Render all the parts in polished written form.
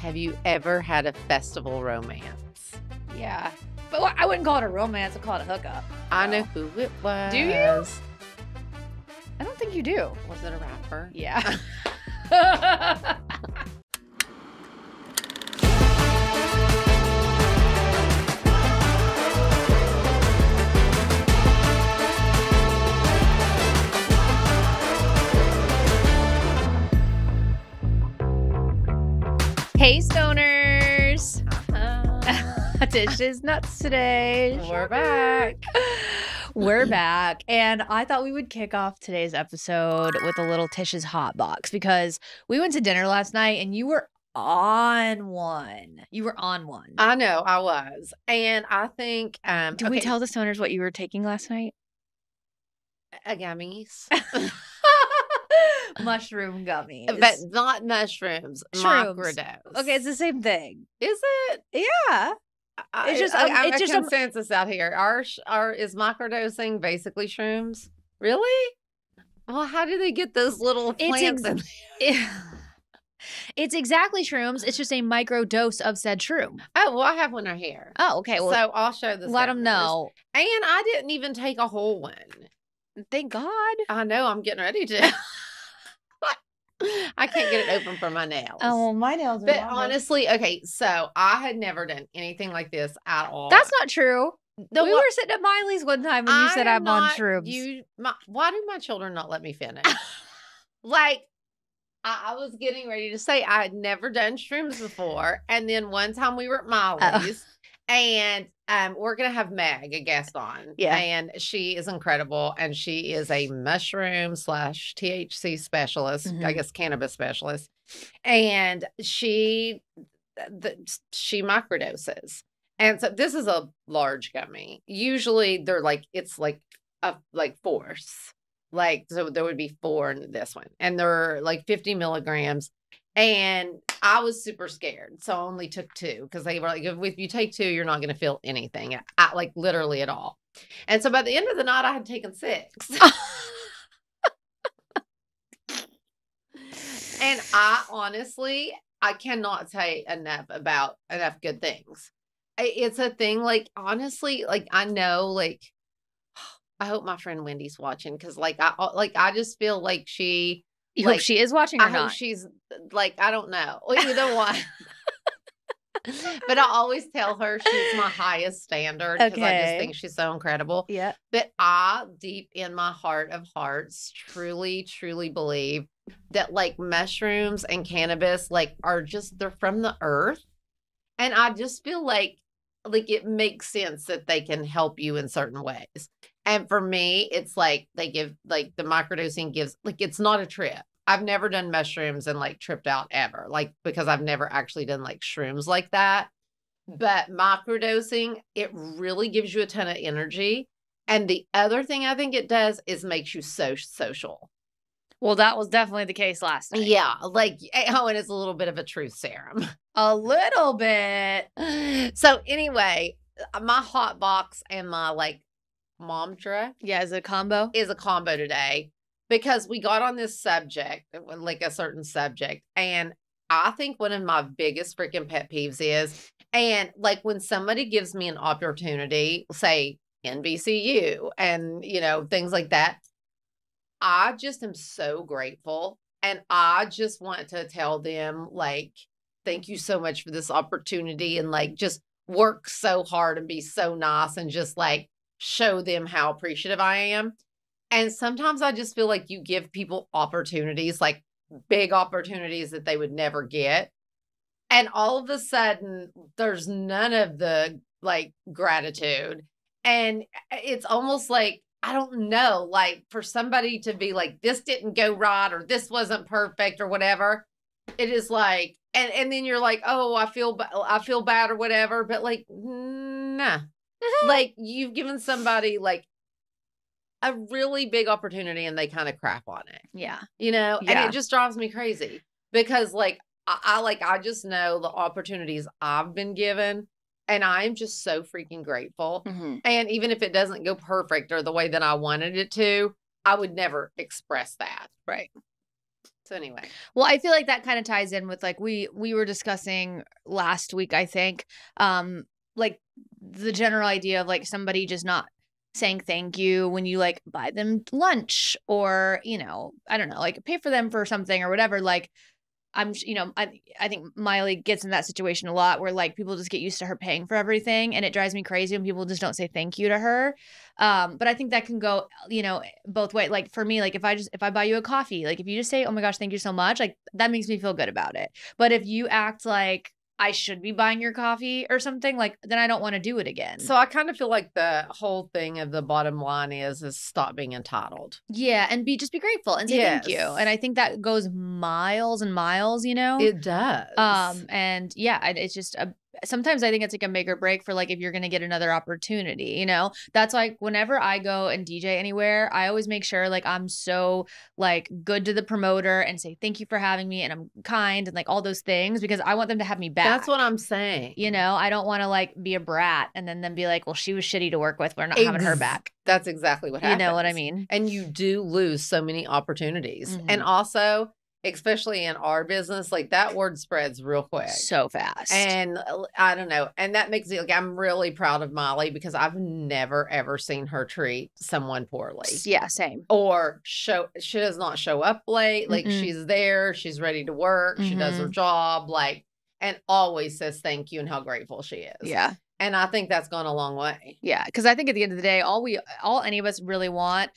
have you ever had a festival romance? Yeah. But I wouldn't call it a romance. I'd call it a hookup. I know who it was. Do you? I don't think you do. Was it a rapper? Yeah. Hey, stoners. Tish is nuts today. We're back. We're back. And I thought we would kick off today's episode with a little Tish's Hot Box because we went to dinner last night and you were on one. I know, I was. And I think... Did we tell the stoners what you were taking last night? Gummies. Mushroom gummies. But not mushrooms. Shrooms. Microdose. Okay, it's the same thing. Is it? Yeah. It's just I'm a consensus out here. Our is microdosing basically shrooms? Really? Well, how do they get those little plants in there? It's exactly shrooms. It's just a micro dose of said shroom. Oh, well, I have one right here. Oh, okay. Well, so I'll show this. Let them know. And I didn't even take a whole one. Thank God. I know. I'm getting ready to. I can't get it open for my nails. Oh, well, my nails are But longer. honestly, okay, so I had never done anything like this at all. That's not true. We were sitting at Miley's one time and you said I'm on shrooms. Why do my children not let me finish? Like, I was getting ready to say I had never done shrooms before. And then one time we were at Miley's and we're going to have Meg, a guest on. Yeah. And she is incredible. And she is a mushroom / THC specialist, I guess cannabis specialist. And she microdoses. And so this is a large gummy. Usually they're like, it's like fours. Like, so there would be 4 in this one. And they're like 50 milligrams. And I was super scared. So I only took 2 because they were like, if you take 2, you're not going to feel anything, like literally at all. And so by the end of the night, I had taken 6. And I cannot say enough good things. It's a thing, like, honestly, like, I know, like, I hope my friend Wendy's watching because, I just feel like she... You hope she is watching or not? I hope she's, like, I don't know. Either one. But I always tell her she's my highest standard because I just think she's so incredible. Yeah. But I, deep in my heart of hearts, truly, truly believe that, like, mushrooms and cannabis, like, they're from the earth. And I just feel like it makes sense that they can help you in certain ways. And for me, it's like they give, like, the microdosing gives, like, it's not a trip. I've never done mushrooms and, like, tripped out ever, like, because I've never actually done, like, shrooms like that. But microdosing, it really gives you a ton of energy. And the other thing I think it does is makes you so social. Well, that was definitely the case last night. Yeah, like, and it's a little bit of a truth serum. A little bit. So anyway, my hot box and my, like, Momtra. Yeah, is it a combo? Is a combo today because we got on this subject, like a certain subject. And I think one of my biggest freaking pet peeves is, and like when somebody gives me an opportunity, say NBCU and, things like that, I just am so grateful. And I just want to tell them, like, thank you so much for this opportunity and, like, just work so hard and be so nice and just, like, show them how appreciative I am. And sometimes I just feel like you give people opportunities, like big opportunities that they would never get. And all of a sudden there's none of the, like, gratitude. And it's almost like, I don't know, like, for somebody to be like, this didn't go right or this wasn't perfect or whatever. It is like, and then you're like, oh, I feel bad or whatever. But, like, nah. Like, you've given somebody, like, a really big opportunity and they kind of crap on it. Yeah. And it just drives me crazy because, like, I just know the opportunities I've been given and I'm just so freaking grateful. Mm-hmm. And even if it doesn't go perfect or the way that I wanted it to, I would never express that. Right. So anyway. Well, I feel like that kind of ties in with like we were discussing last week, I think, like the general idea of like somebody just not saying thank you when you like buy them lunch or, you know, I don't know, like pay for them for something or whatever. Like I think Miley gets in that situation a lot where like people just get used to her paying for everything, and it drives me crazy when people just don't say thank you to her. But I think that can go, you know, both ways. Like for me, like if I buy you a coffee, like if you just say, "Oh my gosh, thank you so much," like that makes me feel good about it. But if you act like I should be buying your coffee or something, like then I don't want to do it again. So I kind of feel like the whole thing of the bottom line is stop being entitled. Yeah, and just be grateful and say thank you. And I think that goes miles and miles, you know? It does. And yeah, it's just sometimes I think it's like a make or break for like if you're gonna get another opportunity, you know? That's like whenever I go and DJ anywhere, I always make sure like I'm so like good to the promoter and say thank you for having me and I'm kind and like all those things because I want them to have me back. That's what I'm saying. You know, I don't want to like be a brat and then be like, well, she was shitty to work with. We're not having her back. That's exactly what happens. You know what I mean? And you do lose so many opportunities. And also, especially in our business, like that word spreads real quick. So fast. And I don't know. And that makes me like, I'm really proud of Molly because I've never, ever seen her treat someone poorly. Yeah, same. Or she does not show up late. Like she's there. She's ready to work. She does her job. Like, and always says thank you and how grateful she is. Yeah. And I think that's gone a long way. Yeah. Because I think at the end of the day, all any of us really want,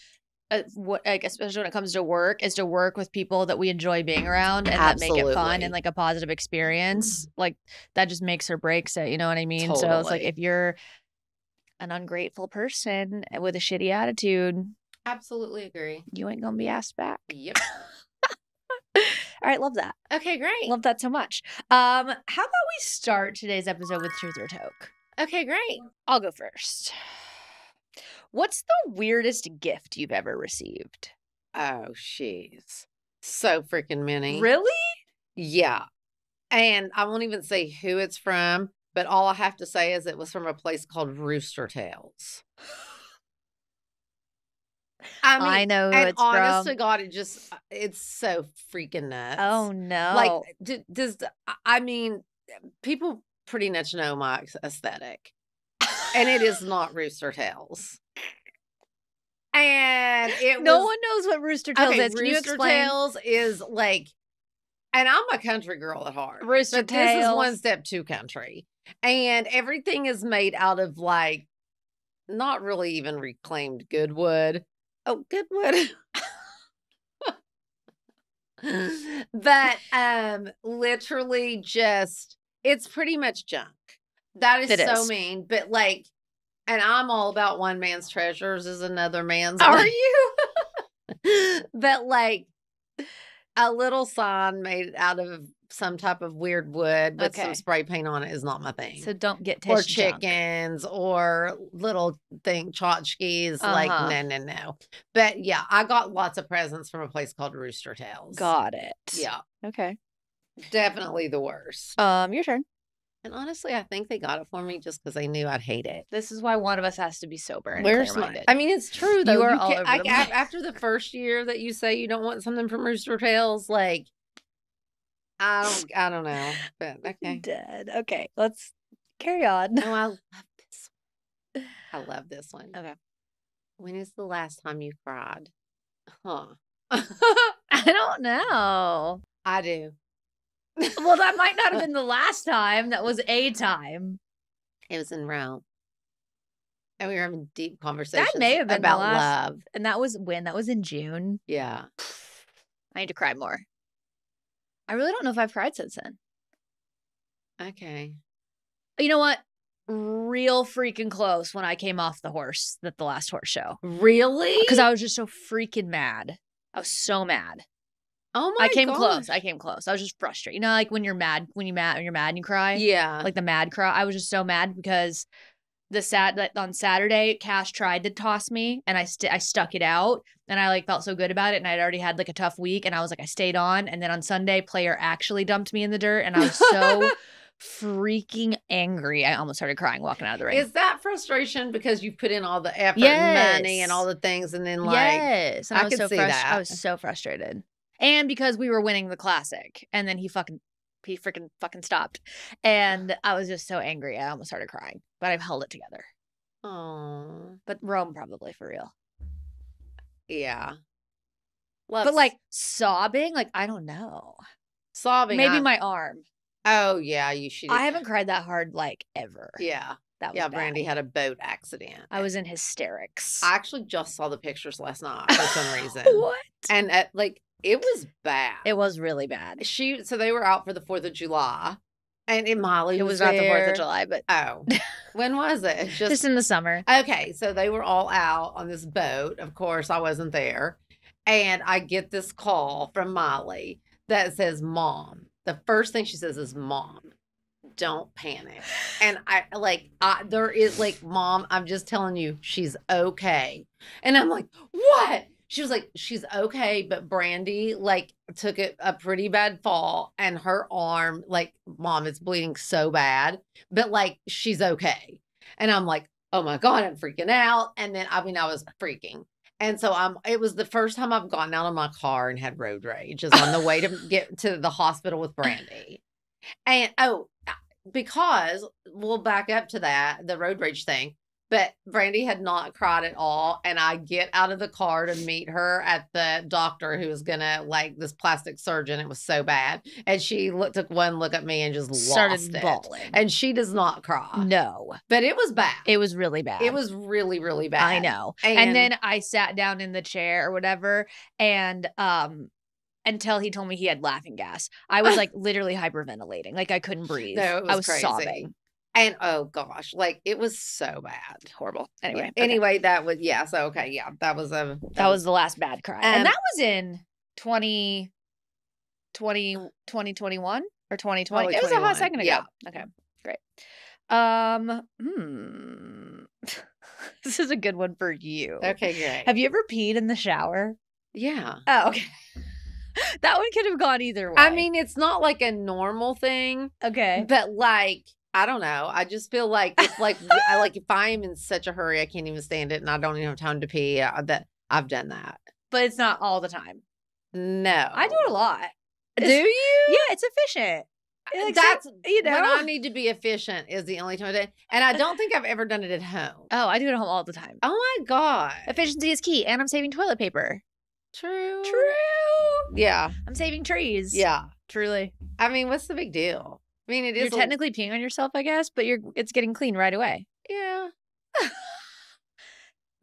like especially when it comes to work, is to work with people that we enjoy being around and that make it fun and like a positive experience. Like that just makes or breaks it. You know what I mean? Totally. So it's like if you're an ungrateful person with a shitty attitude, absolutely agree. You ain't gonna be asked back. Yep. All right, love that. Okay, great. Love that so much. How about we start today's episode with Truth or Toke? Okay, great. I'll go first. What's the weirdest gift you've ever received? Oh, jeez. So freaking many. Really? Yeah. And I won't even say who it's from, but all I have to say is it was from a place called Rooster Tails. I mean, I know who and it's honest from. to God, it's so freaking nuts. Oh, no. Like, I mean, people pretty much know my aesthetic. And it is not Rooster Tails. And no one knows what Rooster Tails is. Can you Rooster explain? Tails is like, and I'm a country girl at heart. Rooster Tails. This is one step to country. And everything is made out of like, not really even reclaimed good wood. Oh, good wood. But literally just, it's pretty much junk. That is so mean. But like, and I'm all about one man's treasures is another man's. Are you? But like a little sign made out of some type of weird wood with some spray paint on it is not my thing. So don't get Tish or chickens junk. Or little tchotchkes. Like, no. But yeah, I got lots of presents from a place called Rooster Tails. Got it. Yeah. Okay. Definitely the worst. Your turn. And honestly, I think they got it for me just because they knew I'd hate it. This is why one of us has to be sober and Where's clear-minded. I mean, it's true, though. You are all over the place. After the first year that you say you don't want something from Rooster Tails, like, I don't know. But okay. Dead. Okay, let's carry on. No, I love this one. I love this one. Okay. When is the last time you cried? Huh. I don't know. I do. Well, that might not have been the last time. That was a time. It was in Rome. And we were having deep conversations that may have been about love. And that was when? That was in June. Yeah. I need to cry more. I really don't know if I've cried since then. Okay. You know what? Real freaking close when I came off the horse at the last horse show. Really? Because I was just so freaking mad. I was so mad. Oh my I came gosh. close. I was just frustrated. You know, like when you're mad and you cry. Yeah. Like the mad cry. I was just so mad because on Saturday, Cash tried to toss me and I stuck it out and I like felt so good about it and I'd already had like a tough week and I was like, I stayed on. And then on Sunday, Player actually dumped me in the dirt and I was so freaking angry. I almost started crying walking out of the ring. Is that frustration because you put in all the effort and money and all the things and then like, yes. And I was could so see that. I was so frustrated. And because we were winning the classic, and then he freaking stopped. And I was just so angry. I almost started crying, but I've held it together. Oh, But Rome probably for real. yeah. But like sobbing, like I don't know. Sobbing. Maybe my arm. Oh yeah, you should. I haven't cried that hard like ever. Yeah. That was bad. Brandi had a boat accident. I was in hysterics. I actually just saw the pictures last night for some reason. What? And it was bad. It was really bad. So they were out for the 4th of July. And Molly was not there. the 4th of July, but oh, when was it? Just in the summer. Okay, so they were all out on this boat. Of course, I wasn't there. And I get this call from Molly that says, "Mom." The first thing she says is, "Mom, don't panic." And there is like, "Mom, I'm just telling you, she's okay." And I'm like, "What?" She was like, "She's okay, but Brandi took a pretty bad fall and her arm, Mom, it's bleeding so bad, but she's okay." And I'm like, "Oh my God, I'm freaking out." And then, I was freaking. And so it was the first time I've gotten out of my car and had road rage is on the way to get to the hospital with Brandi. And, because we'll back up to that, the road rage thing. But Brandi had not cried at all. And I get out of the car to meet her at the doctor who was going to, this plastic surgeon. It was so bad. And she took one look at me and just started lost bawling. it. And she does not cry. No. But it was bad. It was really bad. It was really, really bad. I know. And then I sat down in the chair or whatever. And until he told me he had laughing gas, I was literally hyperventilating. I couldn't breathe. No, I was crazy. sobbing. And oh gosh, it was so bad. Horrible. Anyway. Yeah. Anyway, that was, yeah. So, okay. Yeah. That was the last bad cry. And that was in 2021 or 2020. It was a hot second ago. Yeah. Okay. Great. This is a good one for you. Okay, great. Have you ever peed in the shower? Yeah. Oh, okay. That one could have gone either way. I mean, it's not a normal thing. Okay. But I don't know. I just feel like it's if I am in such a hurry, I can't even stand it and I don't even have time to pee, that I've done that. But it's not all the time. No. I do it a lot. Do you? Yeah, it's efficient. That's, when I need to be efficient is the only time I do it. And I don't think I've ever done it at home. Oh, I do it at home all the time. Oh my God. Efficiency is key. And I'm saving toilet paper. True. Yeah. I'm saving trees. Yeah. Truly. I mean, what's the big deal? I mean, it is. You're technically peeing on yourself, I guess, but it's getting clean right away. Yeah.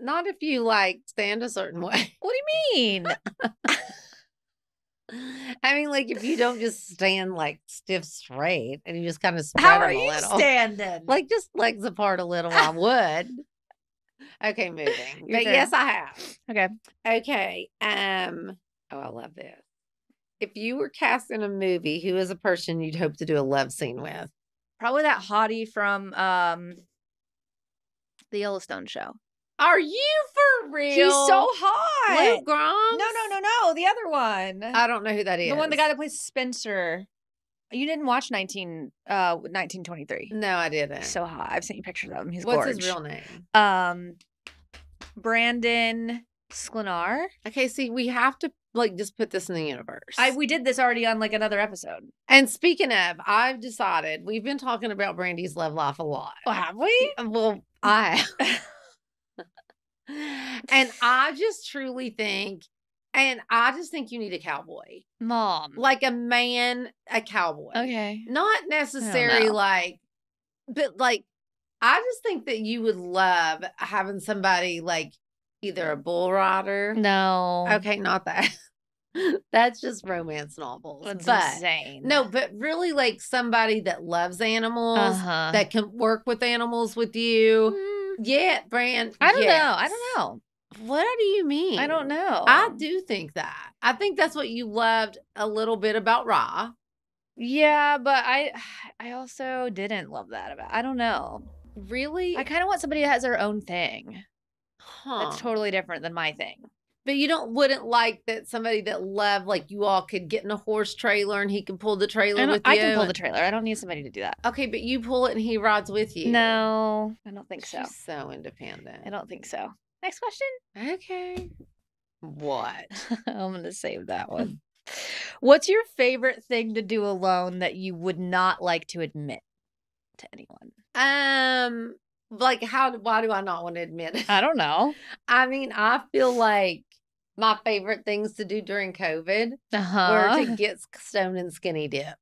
Not if you stand a certain way. What do you mean? I mean, if you don't just stand stiff straight and you just kind of spread How them are a you little. standing? Just legs apart a little, I would. Okay, moving. But yes, I have. Okay. Okay. Oh, I love this. If you were cast in a movie, who is a person you'd hope to do a love scene with? Probably that hottie from the Yellowstone show. Are you for real? He's so hot. Luke Grimes? No. The other one. I don't know who that is. The guy that plays Spencer. You didn't watch 1923. No, I didn't. So hot. I've seen pictures of him. He's What's gorgeous. his real name? Brandon Sklenar. Okay, see, we have to just put this in the universe. We did this already on another episode. And speaking of, I've decided we've been talking about Brandi's love life a lot. Oh, have we? Well, I have. And I just truly think, you need a cowboy. Mom. A man, a cowboy. Okay. Not necessarily but I just think that you would love having somebody either a bull rider. No. Okay, not that. That's just romance novels. That's insane. No, but really somebody that loves animals, that can work with animals with you. Yeah, Brand. I don't know. What do you mean? I don't know. I do think that. I think that's what you loved a little bit about Ra. Yeah, but I also didn't love that about. I don't know. Really? I kind of want somebody that has their own thing. Huh. That's totally different than my thing. But you wouldn't like that somebody that loved, you all could get in a horse trailer and he can pull the trailer with you. I can pull the trailer. I don't need somebody to do that. Okay, but you pull it and he rides with you. No, I don't think so. She's so independent. I don't think so. Next question. Okay. What? I'm going to save that one. What's your favorite thing to do alone that you would not like to admit to anyone? Like why do I not want to admit it? I don't know. I mean, I feel like my favorite things to do during COVID were to get stoned and skinny dip.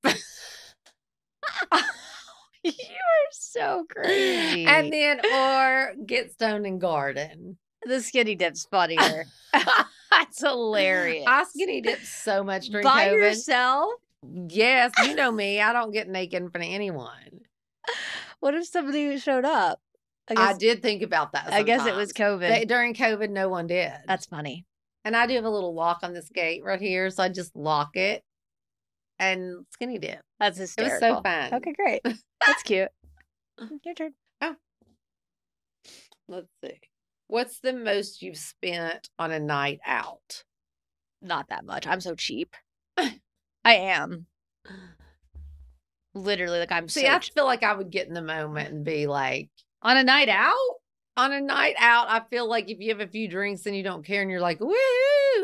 You are so crazy. And then, or get stoned and garden. The skinny dip's funnier. That's hilarious. I skinny dipped so much during By COVID. yourself? Yes, you know me. I don't get naked in front of anyone. What if somebody showed up? I did think about that sometimes. I guess it was COVID. During COVID, no one did. That's funny. And I do have a little lock on this gate right here, so I just lock it and skinny dip. That's hysterical. It was so fun. Okay, great. That's cute. Your turn. Oh. Let's see. What's the most you've spent on a night out? Not that much. I'm so cheap. I am. Literally, like I'm See, I feel like I would get in the moment and be like, on a night out? On a night out, I feel like if you have a few drinks and you don't care and you're like, woo!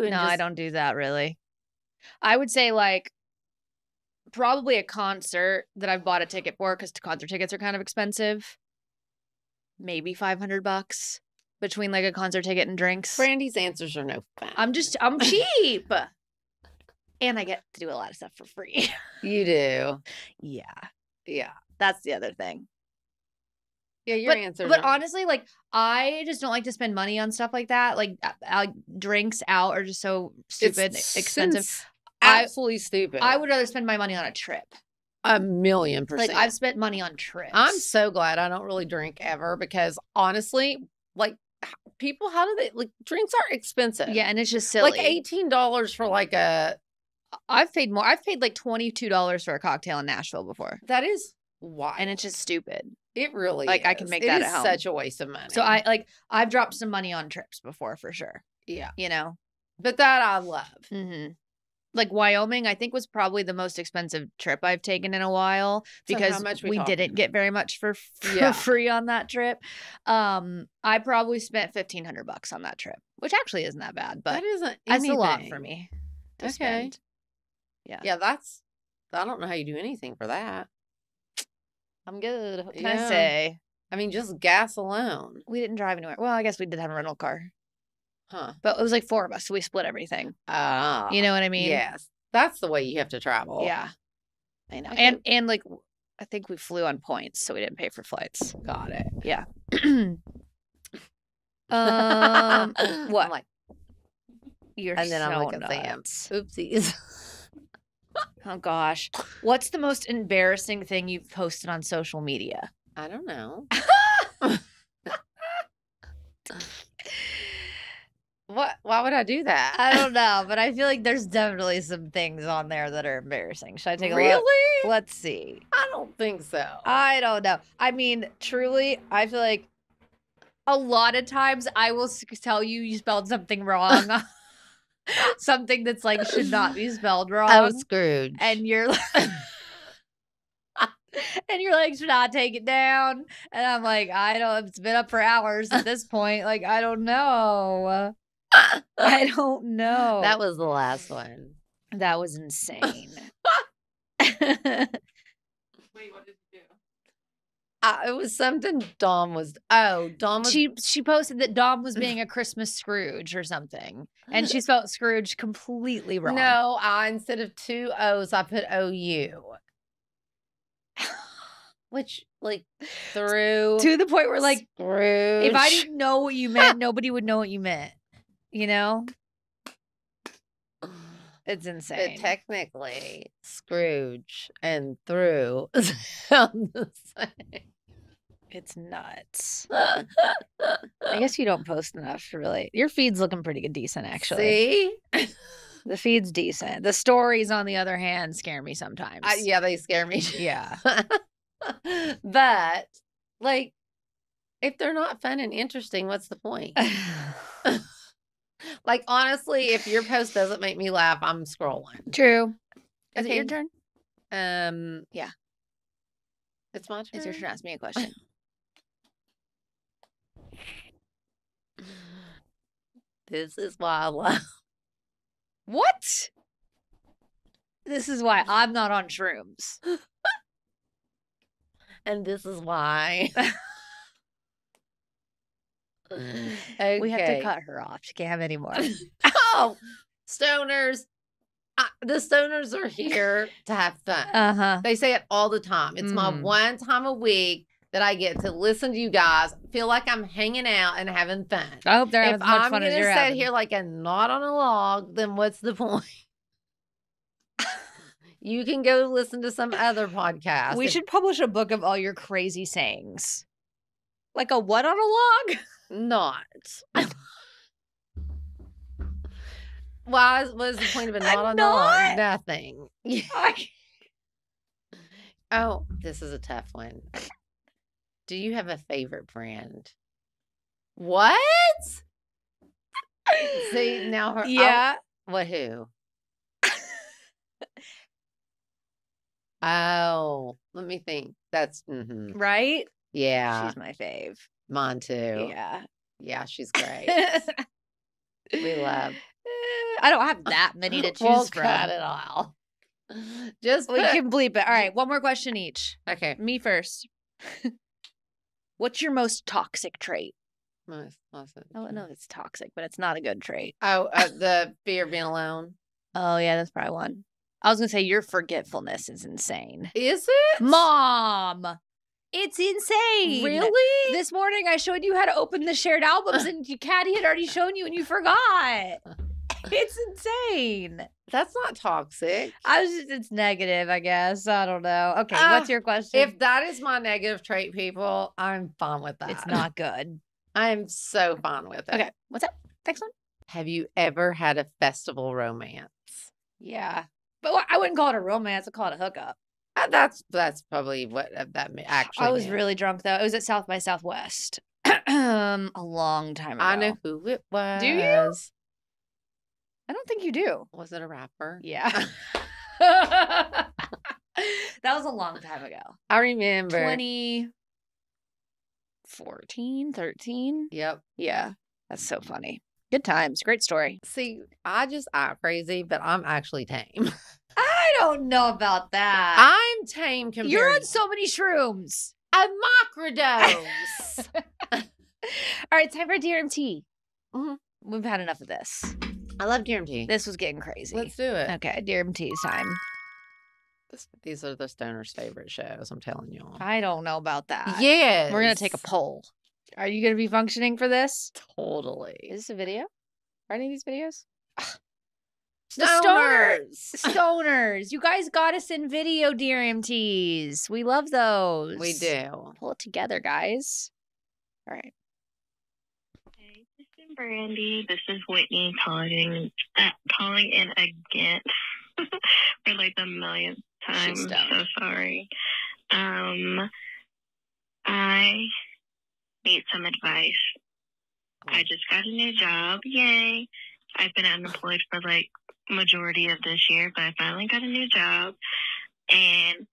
No, I don't do that really. I would say like probably a concert that I've bought a ticket for because concert tickets are kind of expensive. Maybe $500 between like a concert ticket and drinks. Brandi's answers are no fun. I'm cheap. And I get to do a lot of stuff for free. You do. Yeah. Yeah. That's the other thing. Yeah, your answers. But honestly, like, I just don't like to spend money on stuff like that. Like, drinks out are just so stupid, expensive. Absolutely stupid. I would rather spend my money on a trip. 1,000,000%. Like, I've spent money on trips. I'm so glad I don't really drink ever because honestly, like, people, how do they, like, drinks are expensive. Yeah, and it's just silly. Like $18 for like a. I've paid more. I've paid like $22 for a cocktail in Nashville before. That is wild. And it's just stupid. It really like is. I can make that at home. Such a waste of money. So I've dropped some money on trips before for sure. Yeah. You know. But that I love. Mm-hmm. Like Wyoming, I think was probably the most expensive trip I've taken in a while because how much we didn't get very much for free on that trip. I probably spent $1,500 on that trip, which actually isn't that bad, but that isn't that's a lot for me to spend. Yeah. Yeah, I don't know how you do anything for that. I'm good. What can I say? I mean, just gas alone. We didn't drive anywhere. Well, I guess we did have a rental car. Huh. But it was like 4 of us, so we split everything. You know what I mean? Yes. That's the way you have to travel. Yeah. I know. And like, I think we flew on points, so we didn't pay for flights. Got it. Yeah. What? I'm like, you're and then so I'm like, nuts. Oopsies. Oh gosh. What's the most embarrassing thing you've posted on social media? I don't know. What? Why would I do that? I don't know, but I feel like there's definitely some things on there that are embarrassing. Should I take a look? Really? Let's see. I don't think so. I don't know. I mean, truly, I feel like a lot of times I will tell you spelled something wrong. Something that's like should not be spelled wrong. I was Scrooge. And you're like, should I take it down? And I'm like, I don't, it's been up for hours at this point. Like, I don't know. I don't know. That was the last one. That was insane. Wait, what did you do? It was something Dom was. She posted that Dom was being a Christmas Scrooge or something, and she spelled Scrooge completely wrong. No, instead of 2 O's, I put OU, which like through to the point where like Scrooge. If I didn't know what you meant, nobody would know what you meant. You know, it's insane. But technically, Scrooge and through sound the same. It's nuts. I guess you don't post enough to really. Your feed's looking pretty good, decent actually. See, the feed's decent. The stories, on the other hand, scare me sometimes. Yeah, they scare me. Yeah, but like, if they're not fun and interesting, what's the point? Like, honestly, if your post doesn't make me laugh, I'm scrolling. True. Is Okay. it your turn? Yeah. It's my turn. It's your turn to ask me a question. This is why I love. What? This is why I'm not on shrooms. And this is why. Okay. We have to cut her off. She can't have any more. Oh, stoners. The stoners are here to have fun. Uh-huh. They say it all the time. It's my one time a week that I get to listen to you guys, feel like I'm hanging out and having fun. I hope they're having as much fun as you're having. If I'm going to sit here like a knot on a log, then what's the point? You can go listen to some other podcast. We should publish a book of all your crazy sayings. Like a what on a log? Not. Why was the point of a knot on the log? Nothing. Oh, this is a tough one. Do you have a favorite friend? What? See, now her. Yeah. What, who? Oh, let me think. That's, right? Yeah. She's my fave. Mine too. Yeah. Yeah, she's great. We love. I don't have that many to choose We'll from. cut it all. Just We can bleep it. All right, one more question each. Okay. Me first. What's your most toxic trait? Awesome. Oh, no, it's toxic, but it's not a good trait. Oh, the fear of being alone. Oh, yeah, that's probably one. I was going to say your forgetfulness is insane. Is it? Mom, it's insane. Really? This morning I showed you how to open the shared albums and Caddy had already shown you and you forgot. It's insane. That's not toxic. It's negative, I guess. I don't know. Okay, what's your question? If that is my negative trait, people, I'm fine with that. It's not good. I'm so fine with it. Okay, what's up? Next one. Have you ever had a festival romance? Yeah. But I wouldn't call it a romance. I'd call it a hookup. That's probably what that actually I was meant. really drunk, though. It was at South by Southwest. A long time ago. I know who it was. Do you? I don't think you do. Was it a rapper? Yeah. That was a long time ago. I remember. 2014, 13. Yep. Yeah. That's so funny. Good times. Great story. See, I just act crazy, but I'm actually tame. I don't know about that. I'm tame compared You're on so many shrooms. a microdose. All right, time for Dear MT. Mhm. We've had enough of this. I love Dear MT. This was getting crazy. Let's do it. Okay, Dear MT's time. These are the stoners' favorite shows, I'm telling you. I don't know about that. Yes. We're going to take a poll. Are you going to be functioning for this? Totally. Is this a video? Are any of these videos? The Stoners. You guys got us in video, Dear MTs. We love those. We do. Pull it together, guys. All right. Hey, this is Brandi. This is Whitney calling in again for like the millionth time. She's I'm stoned. so sorry. I need some advice. I just got a new job. Yay. I've been unemployed for like majority of this year, but I finally got a new job. And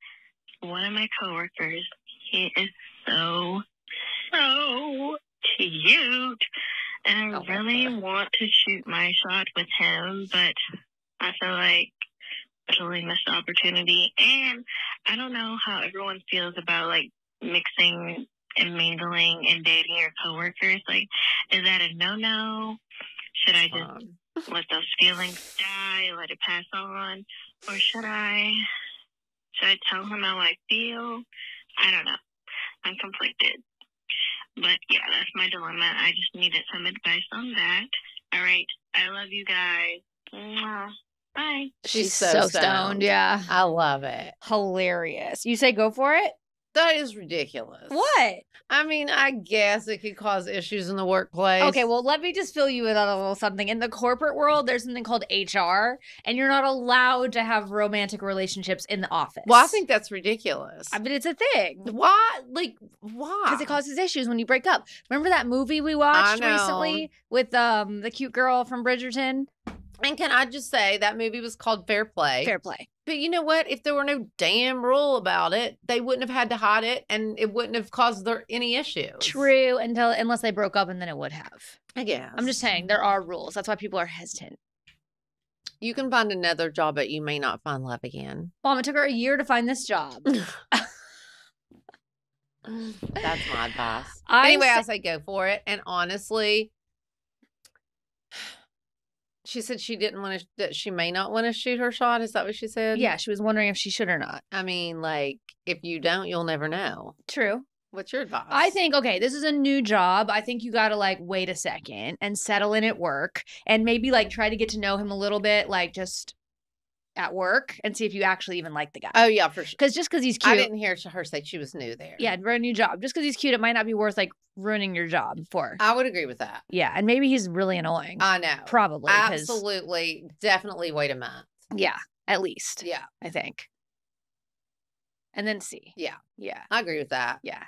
one of my coworkers, he is so cute. And I really want to shoot my shot with him, but I feel like I totally missed the opportunity. And I don't know how everyone feels about like mixing and mingling and dating your coworkers. Like, is that a no-no? Should I just let those feelings die, let it pass on? Or should I tell him how I feel? I don't know. I'm conflicted. But yeah, that's my dilemma. I just needed some advice on that. All right. I love you guys. Mwah. Bye. She's so stoned. Yeah. I love it. Hilarious. You say go for it? That is ridiculous. What? I mean, I guess it could cause issues in the workplace. Okay, well, let me just fill you in on a little something. In the corporate world, there's something called HR, and you're not allowed to have romantic relationships in the office. Well, I think that's ridiculous. I mean, it's a thing. Why? Like, why? Because it causes issues when you break up. Remember that movie we watched recently with the cute girl from Bridgerton? And can I just say that movie was called Fair Play? Fair Play. But you know what? If there were no damn rule about it, they wouldn't have had to hide it, and it wouldn't have caused any issues. True, unless they broke up, and then it would have. I guess. I'm just saying there are rules. That's why people are hesitant. You can find another job, but you may not find love again. Mom, it took her a year to find this job. That's my advice. Anyway, I say go for it. And honestly, she said she didn't want to, that she may not want to shoot her shot. Is that what she said? Yeah, she was wondering if she should or not. I mean, like, if you don't, you'll never know. True. What's your advice? I think, okay, this is a new job. I think you got to like wait a second and settle in at work and maybe like try to get to know him a little bit, like just at work and see if you actually even like the guy. Oh, yeah, for sure. Because just because he's cute. I didn't hear her say she was new there. Yeah, for a new job. Just because he's cute, it might not be worth like ruining your job for. I would agree with that. Yeah, and maybe he's really annoying. I know. Probably. Absolutely. Definitely wait a month. Yeah, at least. Yeah. I think. And then see. Yeah. Yeah. I agree with that. Yeah.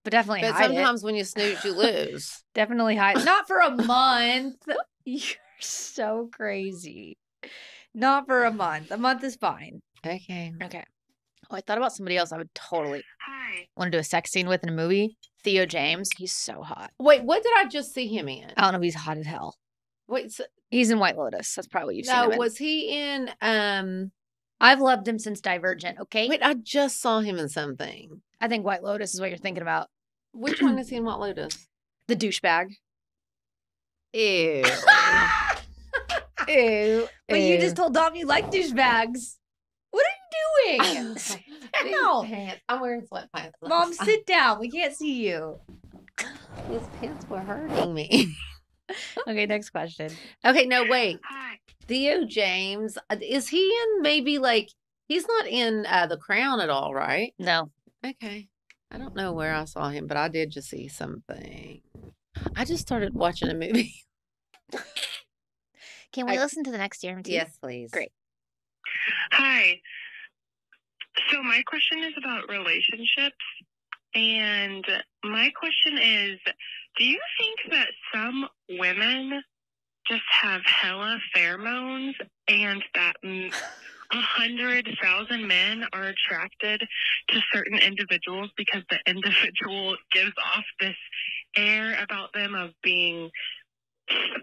But definitely But hide sometimes when you snooze, you lose. Definitely hide. Not for a month. You're so crazy. Not for a month. A month is fine. Okay. Okay. Oh, I thought about somebody else I would totally Hi. want to do a sex scene with in a movie. Theo James. He's so hot. Wait, what did I just see him in? I don't know if he's hot as hell. Wait, so, He's in White Lotus. That's probably what you've seen him in. was he in, I've loved him since Divergent, okay? wait, I just saw him in something. I think White Lotus is what you're thinking about. Which one is he in White Lotus? The douchebag. Ew. Ew. But you just told Dom you like douchebags. What are you doing? These down. pants. I'm wearing sweatpants. Mom, sit down. We can't see you. These pants were hurting me. Okay, next question. Okay, no, wait. Hi. Theo James, is he in maybe like, he's not in The Crown at all, right? No. Okay. I don't know where I saw him, but I did just see something. I just started watching a movie. Can we listen to the next Dear MTs? Yes, please. Great. Hi. So my question is about relationships. And my question is, do you think that some women just have hella pheromones and that 100,000 men are attracted to certain individuals because the individual gives off this air about them of being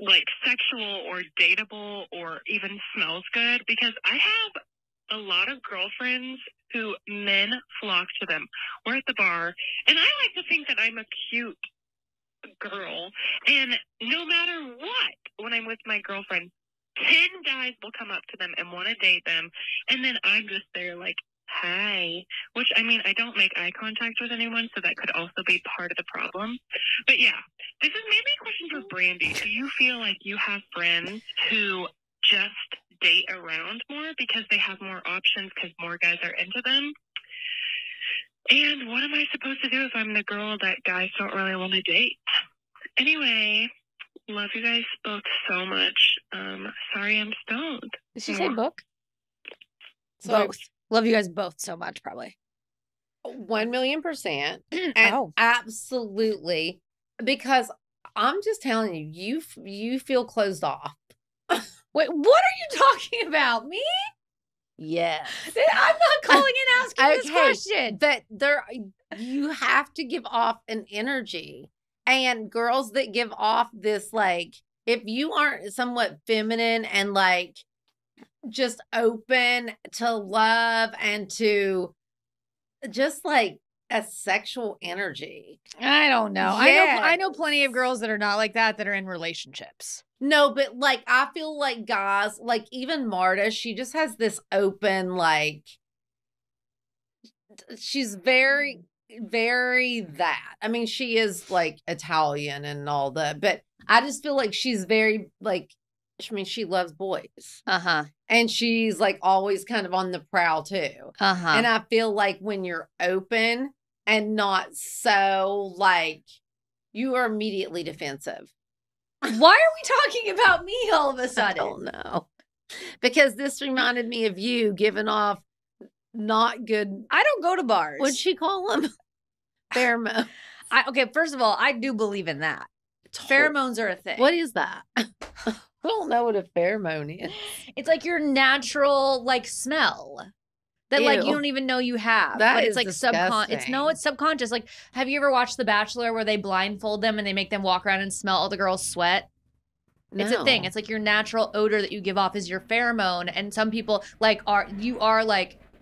like sexual or dateable or even smells good? Because I have a lot of girlfriends who men flock to them. We're at the bar, and I like to think that I'm a cute girl, and no matter what, when I'm with my girlfriend, 10 guys will come up to them and want to date them, and then I'm just there like, hi, which, I mean, I don't make eye contact with anyone, so that could also be part of the problem. But yeah, this is maybe a question for Brandi. Do you feel like you have friends who just date around more because they have more options because more guys are into them? And what am I supposed to do if I'm the girl that guys don't really want to date? Anyway, love you guys both so much. Sorry I'm stoned. Did she say book? So, Both. Love you guys both so much, probably. 1,000,000%. And Oh. absolutely. Because I'm just telling you, you feel closed off. Wait, what are you talking about? Me? Yes. I'm not calling and asking this question. But you have to give off an energy. And girls that give off this, like, if you aren't somewhat feminine and like just open to love and to just like a sexual energy. I don't know. Yes. I know plenty of girls that are not like that are in relationships. No, but like I feel like guys, like even Marta, she just has this open, like she's very, very that. I mean, she is like Italian and all that, but I just feel like she's very like, I mean, she loves boys. Uh-huh. And she's like always kind of on the prowl too. Uh-huh. And I feel like when you're open and not so like, you are immediately defensive. Why are we talking about me all of a I sudden? don't know. Because this reminded me of you giving off not good. I don't go to bars. What'd she call them? Pheromones. Okay, first of all, I do believe in that. Pheromones are a thing. What is that? I don't know what a pheromone is. It's like your natural like smell that like Ew. you don't even know you have. That but is it's like disgusting. it's subconscious. Like, have you ever watched The Bachelor where they blindfold them and they make them walk around and smell all the girls' sweat? It's a thing. No. It's like your natural odor that you give off is your pheromone. And some people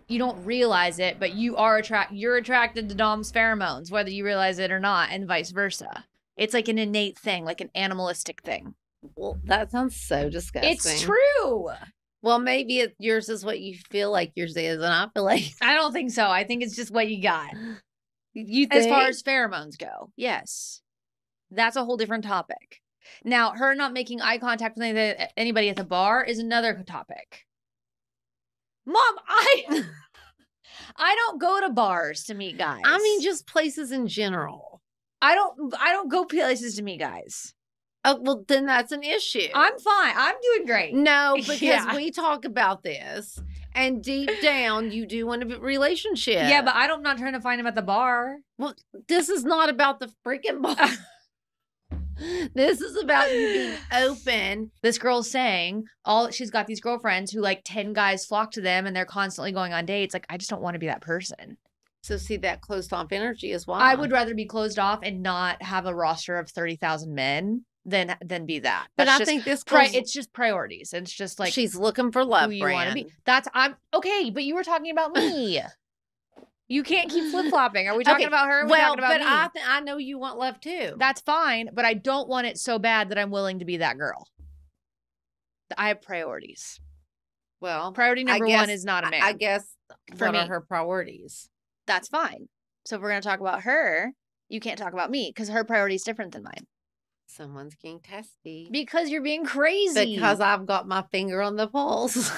you don't realize it, but you're attracted to Dom's pheromones, whether you realize it or not, and vice versa. It's like an innate thing, like an animalistic thing. Well, that sounds so disgusting. It's true. Well, maybe yours is what you feel like yours is, and I feel like I don't think so. I think it's just what you got. you think? As far as pheromones go, yes. That's a whole different topic. Now, her not making eye contact with anybody at the bar is another topic. Mom, I don't go to bars to meet guys. I mean, just places in general. I don't go places to meet guys. Oh, well, then that's an issue. I'm fine. I'm doing great. No, because Yeah. we talk about this, and deep down, you do want a relationship. Yeah, but I'm not trying to find him at the bar. Well, this is not about the freaking bar. This is about you being open. This girl's saying she's got these girlfriends who 10 guys flock to them and they're constantly going on dates. Like, I just don't want to be that person. So see, that closed off energy is why. I would rather be closed off and not have a roster of 30,000 men than be that. But That's I just think this girl's, it's just priorities. It's just like she's looking for love, who you want to Brand. be. I'm okay, but you were talking about me. You can't keep flip-flopping. Are we talking about her? Or are we talking about me? I know you want love too. That's fine, but I don't want it so bad that I'm willing to be that girl. I have priorities. Well, Priority number one is not a man. I guess For what me. are her priorities? That's fine. So if we're going to talk about her, you can't talk about me because her priority is different than mine. Someone's getting testy. Because you're being crazy. Because I've got my finger on the pulse.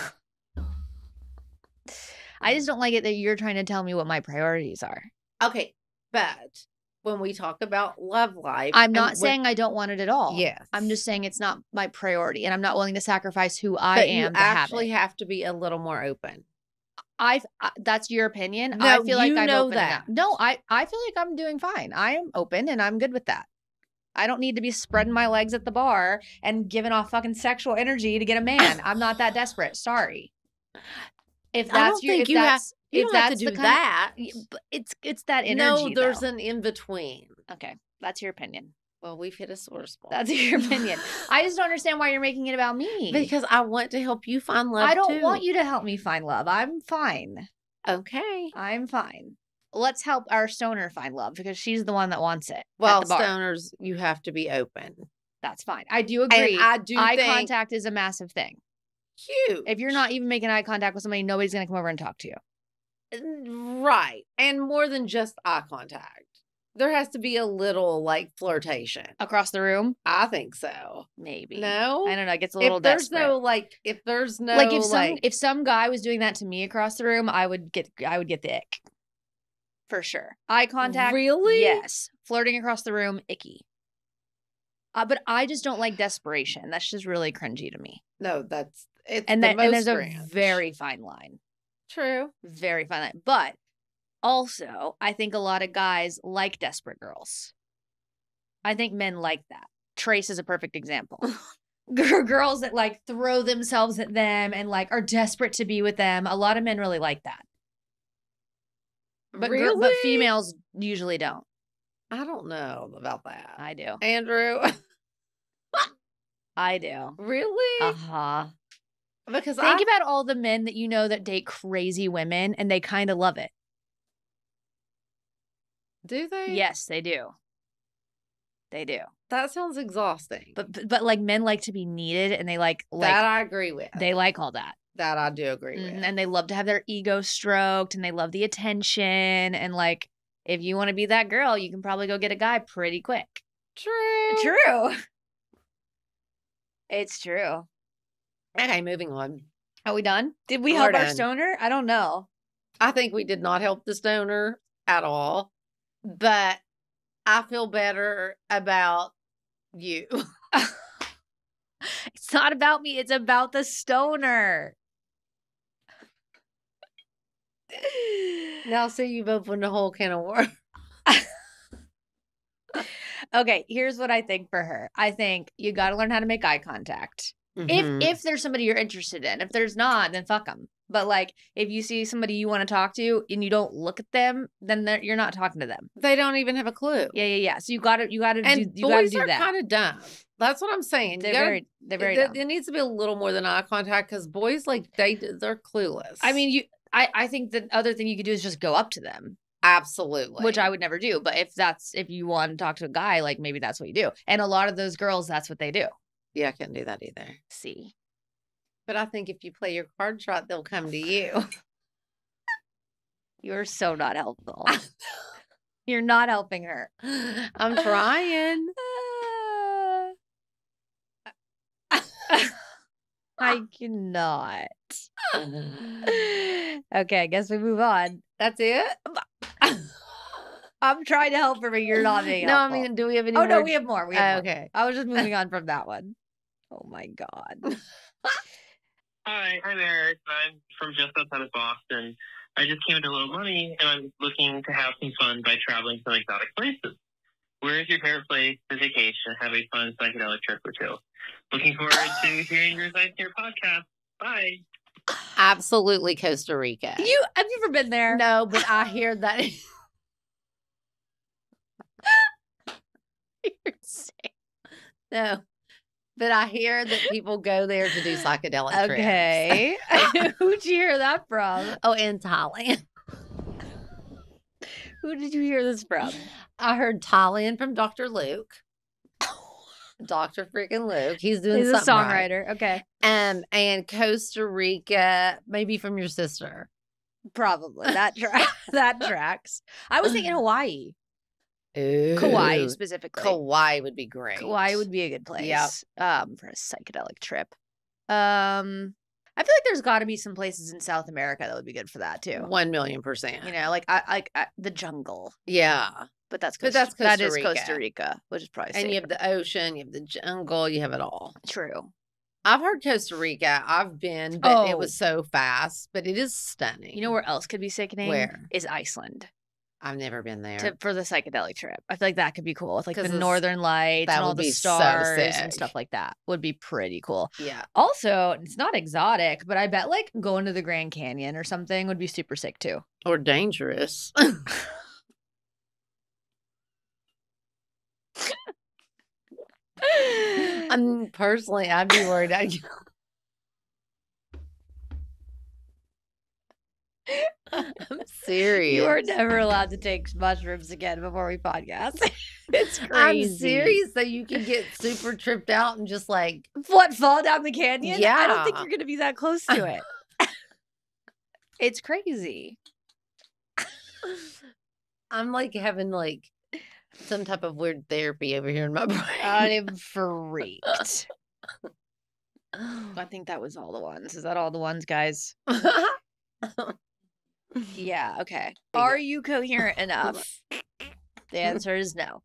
I just don't like it that you're trying to tell me what my priorities are. Okay, but when we talk about love life, I'm not saying I don't want it at all. Yes. I'm just saying it's not my priority, and I'm not willing to sacrifice who I but am you to have actually it. have to be a little more open. That's your opinion. No, I feel like you I'm know open that. enough. No, I feel like I'm doing fine. I am open and I'm good with that. I don't need to be spreading my legs at the bar and giving off fucking sexual energy to get a man. I'm not that desperate. Sorry. If I don't that's your, think if you have- that's You if don't have that's to the do kind that. but it's that energy. No, there's though. an in between. Okay, that's your opinion. Well, we've hit a sore spot. That's your opinion. I just don't understand why you're making it about me. Because I want to help you find love. I don't too. want you to help me find love. I'm fine. Okay. I'm fine. Let's help our stoner find love because she's the one that wants it. Well, at the bar. stoners, you have to be open. That's fine. I do agree. And I do eye think contact is a massive thing. huge. If you're not even making eye contact with somebody, nobody's going to come over and talk to you. Right. And more than just eye contact. There has to be a little flirtation. Across the room? I think so. Maybe. No? I don't know. It gets a little If there's desperate. no if there's no if some guy was doing that to me across the room, I would get the ick. For sure. Eye contact. Really? Yes. Flirting across the room, icky. But I just don't like desperation. That's just really cringy to me. No, it's And the that most and there's a cringe. very fine line. True. Very fine line. But also, I think a lot of guys like desperate girls. I think men like that. Trace is a perfect example. Girls that throw themselves at them and are desperate to be with them. A lot of men really like that. But really? but females usually don't. I don't know about that. I do. Andrew. I do. Really? Uh-huh. Because Think about all the men that you know that date crazy women and they kind of love it. do they? Yes, they do. They do. That sounds exhausting. But men like to be needed and they like that I agree with. they like all that. That I do agree with. And they love to have their ego stroked and they love the attention and if you want to be that girl, you can probably go get a guy pretty quick. True. It's true. Okay, moving on. Are we done? Did we We're help our done. stoner? I don't know. I think we did not help the stoner at all, but I feel better about you. It's not about me. It's about the stoner. Now, see, you've opened a whole can of worms. Okay, here's what I think for her. I think you got to learn how to make eye contact. Mhm. If there's somebody you're interested in. If there's not, then fuck them. But like, if you see somebody you want to talk to and you don't look at them, then you're not talking to them. They don't even have a clue. Yeah. So you gotta And do boys are that. kind of dumb. That's what I'm saying. They're very dumb. There needs to be a little more than eye contact because boys they're clueless. I mean, I think the other thing you could do is just go up to them. Absolutely. Which I would never do. But if you want to talk to a guy, like maybe that's what you do. And a lot of those girls, that's what they do. Yeah, I couldn't do that either. See. But I think if you play your cards right, they'll come to you. You're so not helpful. You're not helping her. I'm trying. I cannot. Okay, I guess we move on. That's it? I'm trying to help her, but you're not being No, helpful. I mean, do we have any Oh, more? no, we have more. Okay. I was just moving on from that one. Oh, my God. Hi, I'm Eric. I'm from just outside of Boston. I just came into a little money, and I'm looking to have some fun by traveling to exotic places. Where is your favorite place to vacation and have a fun psychedelic trip or two? Looking forward to hearing your advice in your podcast. Bye. Absolutely Costa Rica. Have you ever been there? No, but I hear that. You're sick. No. But I hear that people go there to do psychedelic trips. Okay. Who'd you hear that from? Oh, in Thailand. Who did you hear this from? I heard Thailand from Dr. Luke. Dr. freaking Luke. He's a songwriter. Right. Okay. And Costa Rica, maybe from your sister. Probably. That tracks. I was thinking Hawaii. Ooh. Kauai specifically. Kauai would be great. Kauai would be a good place. Yep. For a psychedelic trip. I feel like there's got to be some places in South America that would be good for that too. 1,000,000%. You know, like the jungle. Yeah. But that's Costa Rica. Costa Rica, which is probably safer. And you have the ocean, you have the jungle, you have it all. True. I've heard Costa Rica. I've been, but it was so fast. But it is stunning. You know where else could be sickening? Where? Is Iceland. I've never been there. For the psychedelic trip. I feel like that could be cool. With like the northern lights and all the so stars sick. and stuff like that. Would be pretty cool. Yeah. Also, it's not exotic, but I bet like going to the Grand Canyon or something would be super sick too. Or dangerous. Personally, I'd be worried. I'm serious. You are never allowed to take mushrooms again before we podcast. It's crazy. I'm serious. So you can get super tripped out and just like fall down the canyon? Yeah. I don't think you're gonna be that close to it. It's crazy. I'm like having like some type of weird therapy over here in my brain. I'm freaked. I think that was all the ones. Is that all the ones, guys? Yeah, okay. Are you coherent enough? The answer is no.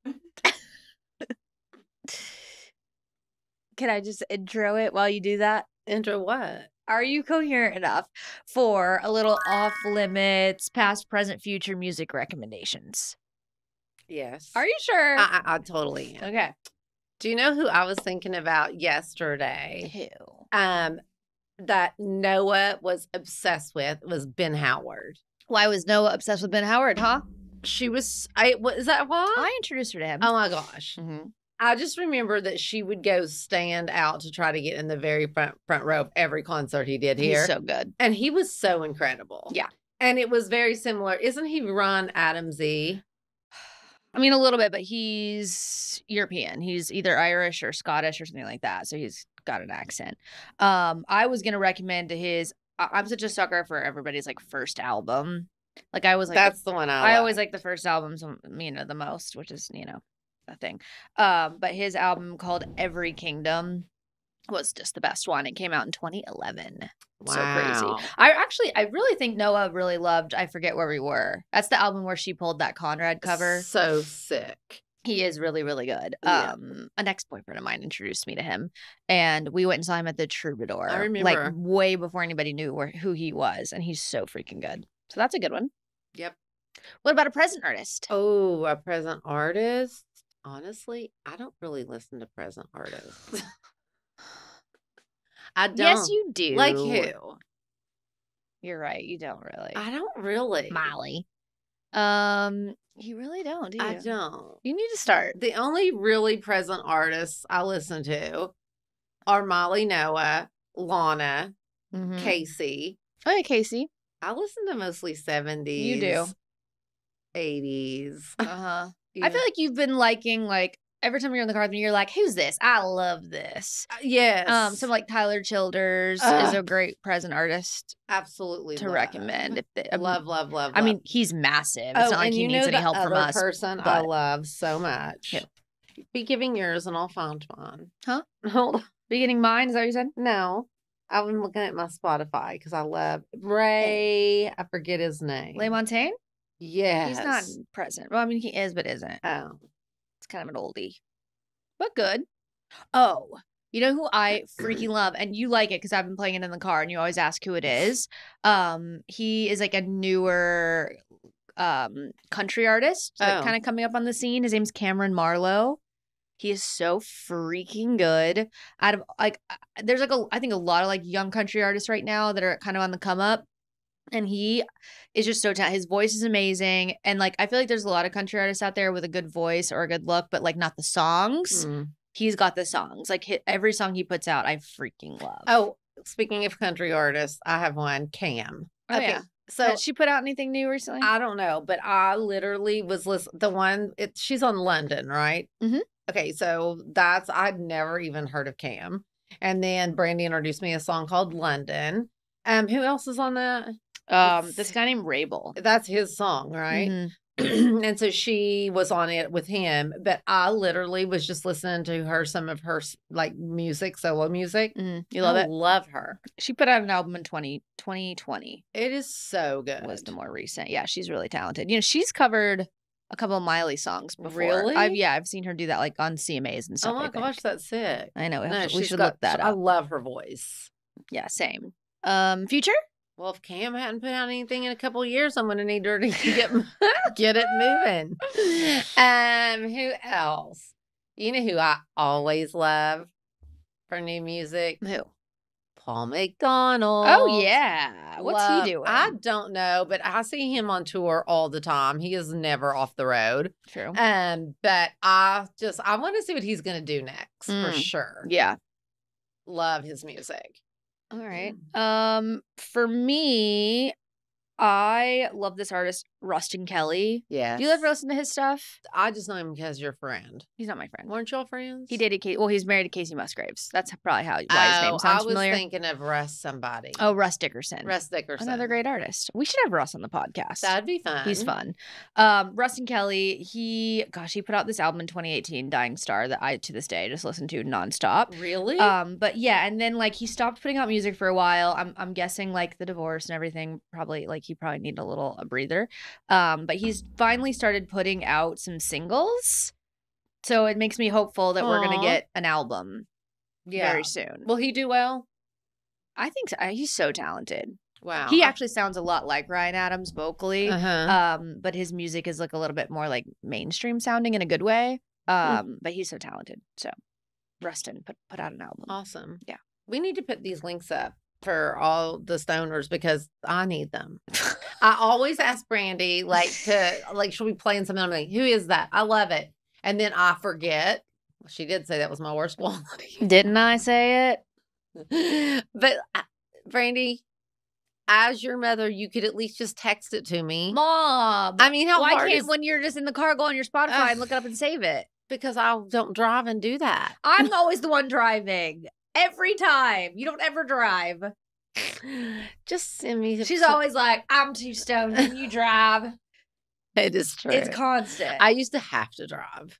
Can I just intro it while you do that? Intro what? Are you coherent enough for a little off limits, past, present, future music recommendations? Yes. Are you sure? I totally am. Okay. Do you know who I was thinking about yesterday? Who? That Noah was obsessed with was Ben Howard. Why was Noah obsessed with Ben Howard, huh? She was, is that why? I introduced her to him. Oh my gosh. Mm-hmm. I just remember that she would go stand out to try to get in the very front row of every concert he did here. He's so good. And he was so incredible. Yeah. And it was very similar. Isn't he Ron Adams Z? I mean, a little bit, but he's European. He's either Irish or Scottish or something like that. So he's got an accent. I was going to recommend I'm such a sucker for everybody's like first album. Like I was like, that's the one I always like the first albums, the most, which is, a thing. But his album called Every Kingdom was just the best one. It came out in 2011. Wow. So crazy. I really think Noah really loved I Forget Where We Were. That's the album where she pulled that Conrad cover. So sick. He is really, really good. Yeah. An ex-boyfriend of mine introduced me to him, and we went and saw him at the Troubadour. I remember. Like way before anybody knew who he was, and he's so freaking good. So that's a good one. Yep. What about a present artist? Oh, a present artist? Honestly, I don't really listen to present artists. I don't. Yes, you do. Like who? You're right. You don't really. I don't really. Molly. You really don't, do you? I don't. You need to start. The only really present artists I listen to are Molly Noah, Lana, Mhm. Casey. Oh, yeah, Casey. I listen to mostly 70s. You do. 80s. Uh-huh. I feel like you've been liking, like, every time you're in the car with me, you're like, who's this? I love this. Yes. Some like Tyler Childers is a great present artist absolutely to love. recommend. If they, Love. I mean, he's massive. It's not like he needs any help from us. Person I love so much. Who? Be giving yours and I'll find mine. Huh? Hold on. Beginning mine, is that what you said? No. I've been looking at my Spotify because I love Ray. I forget his name. Leigh Montagne? Yes. He's not present. Well, I mean, he is, but isn't. Oh. It's kind of an oldie. But good. Oh, you know who I freaking love? And you like it because I've been playing it in the car and you always ask who it is. He is like a newer country artist, like kind of coming up on the scene. His name's Cameron Marlowe. He is so freaking good. Out of like, there's like I think a lot of like young country artists right now that are kind of on the come up. And he is just so talented. His voice is amazing. And like, I feel like there's a lot of country artists out there with a good voice or a good look, but like not the songs. He's got the songs. Like every song he puts out, I freaking love. Oh, speaking of country artists, I have one, Cam. Oh, yeah. So has she put out anything new recently? I don't know, but I literally was listening. The one, she's on London, right? Mm-hmm. Okay, so I'd never even heard of Cam. And then Brandi introduced me a song called London. Who else is on that? This guy named Rabel. That's his song, right? Mm-hmm. And so she was on it with him, but I literally was just listening to her, some of her like music, solo music. You love it? Love her. She put out an album in 2020. It is so good. Was the more recent. Yeah, she's really talented. You know, she's covered a couple of Miley songs before. Really? I've seen her do that like on CMAs and stuff. Oh my gosh, that's sick. I know. No, we should look that up. I love her voice. Yeah, same. Future? Well, if Cam hadn't put out anything in a couple of years, I'm going to need her to get it moving. Who else? You know who I always love for new music? Who? Paul McDonald. Oh, yeah. What's he doing? I don't know, but I see him on tour all the time. He is never off the road. True. But I want to see what he's going to do next for sure. Yeah. Love his music. All right. For me, I love this artist, Rustin Kelly. Yeah. Do you ever listen to his stuff? I just know him because you're a friend. He's not my friend. Weren't y'all friends? He dated he's married to Casey Musgraves. That's probably why his name sounds familiar. I was thinking of Russ somebody. Oh, Russ Dickerson. Russ Dickerson. Another great artist. We should have Russ on the podcast. That'd be fun. He's fun. Rustin Kelly, he put out this album in 2018, Dying Star, that I, to this day, just listen to nonstop. Really? But yeah, and then like he stopped putting out music for a while. I'm guessing like the divorce and everything, he probably needed a breather. But he's finally started putting out some singles. So it makes me hopeful that we're going to get an album very soon. Will he do well? I think so. He's so talented. Wow. He actually sounds a lot like Ryan Adams vocally. But his music is like a little bit more like mainstream sounding in a good way. But he's so talented. So Rustin put out an album. Awesome. Yeah. We need to put these links up for all the stoners because I need them. I always ask Brandi should we play in something? I'm like, who is that? I love it. And then I forget. She did say that was my worst quality. Didn't I say it? But Brandi, as your mother, you could at least just text it to me. Mom. I mean, why can't when you're just in the car go on your Spotify and look it up and save it? Because I don't drive and do that. I'm always the one driving. Every time. You don't ever drive. Just send me. She's always like, I'm too stoned and you drive. It is true. It's constant. I used to have to drive.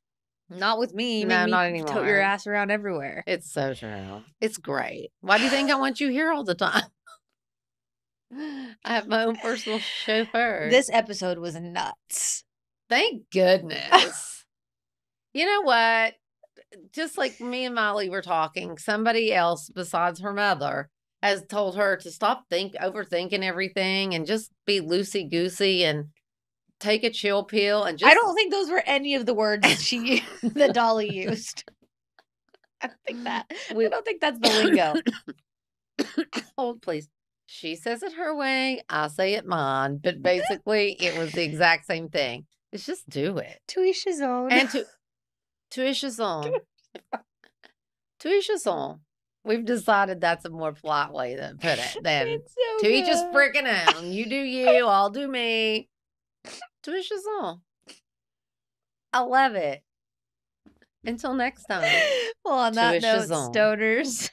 Not with me. No, not anymore. Tote your ass around everywhere. It's so true. It's great. Why do you think I want you here all the time? I have my own personal chauffeur. This episode was nuts. Thank goodness. You know what? Just like me and Molly were talking, somebody else besides her mother has told her to stop overthinking everything and just be loosey-goosey and take a chill pill and just... I don't think those were any of the words that Dolly used. I don't think that's the lingo. Hold, please. She says it her way. I say it mine. But basically, it was the exact same thing. It's just do it. To each his own. And to each his own. To each his own. We've decided that's a more polite way to put it than It's so to each his good. freaking own. You do you, I'll do me. To each his own. I love it. Until next time. Well, on that each note, his own. stoners.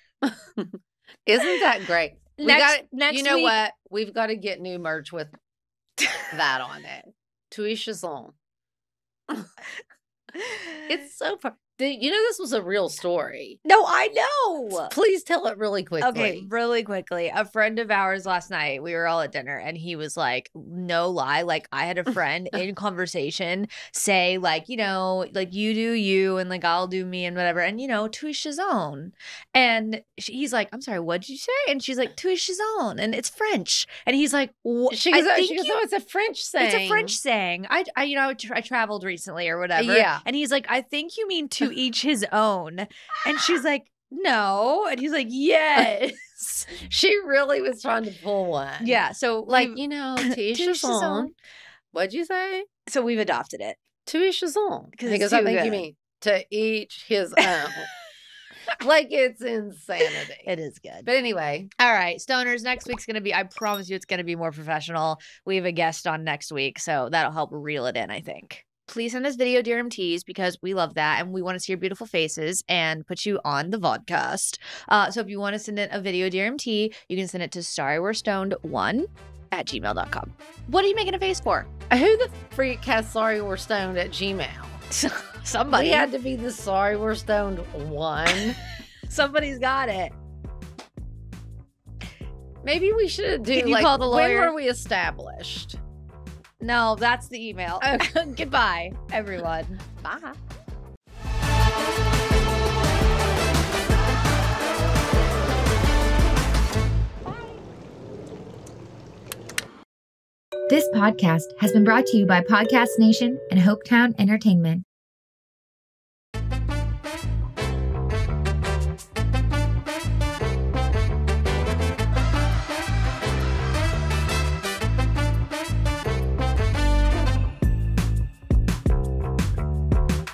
Isn't that great? Next You know week- what? We've got to get new merch with that on it. To each his own. It's so fun. You know this was a real story. No, I know. Please tell it really quickly. Okay, really quickly. A friend of ours last night, we were all at dinner, and he was like, no lie, like I had a friend in conversation say like, you know, like you do you and like I'll do me and whatever. And, you know, to each his own. And he's like, I'm sorry, what'd you say? And she's like, to each his own. And it's French. And he's like, She goes, oh, it's a French saying. It's a French saying. I you know, I traveled recently or whatever. Yeah. And he's like, I think you mean to each his own. And she's like, no. And he's like, yes. She really was trying to pull one. Yeah. So Like, you know, to each his own. What'd you say? So we've adopted it. To each his own. 'Cause Because it's I too think you good. mean to each his own. Like it's insanity. It is good. But anyway. All right, stoners, next week's going to be, I promise you it's going to be more professional. We have a guest on next week, so that'll help reel it in, I think. Please send us video, Dear MTs, because we love that and we want to see your beautiful faces and put you on the vodcast. So if you want to send in a video, Dear MT, you can send it to sorrywe'restoned1@gmail.com. What are you making a face for? Who the freak has sorry we're stoned at Gmail? Somebody. We had to be the sorry we're stoned one. Somebody's got it. Maybe we should do Can you like call the lawyer? when were we established? No, that's the email. Goodbye, everyone. Bye. This podcast has been brought to you by Podcast Nation and Hopetown Entertainment.